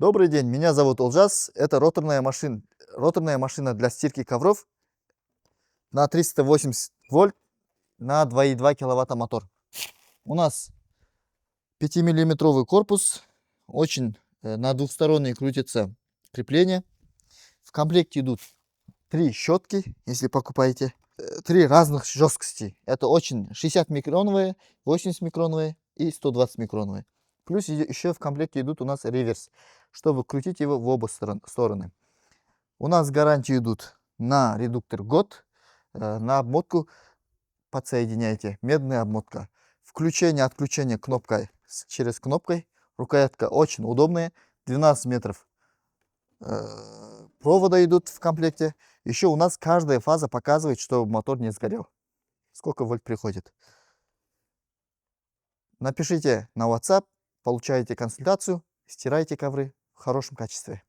Добрый день, меня зовут Олжас. Это роторная машина для стирки ковров на 380 вольт на 2,2 киловатта мотор. У нас 5-миллиметровый корпус, на двухсторонние крутится крепление. В комплекте идут 3 щетки, если покупаете. 3 разных жесткости. Это 60-микроновые, 80-микроновые и 120-микроновые. Плюс еще в комплекте идут у нас реверс, чтобы крутить его в оба стороны. У нас гарантии идут на редуктор год, на обмотку подсоединяйте, медная обмотка. Включение, отключение кнопкой через кнопкой. Рукоятка очень удобная, 12 метров провода идут в комплекте. Еще у нас каждая фаза показывает, что мотор не сгорел. Сколько вольт приходит. Напишите на WhatsApp, получаете консультацию, стирайте ковры в хорошем качестве.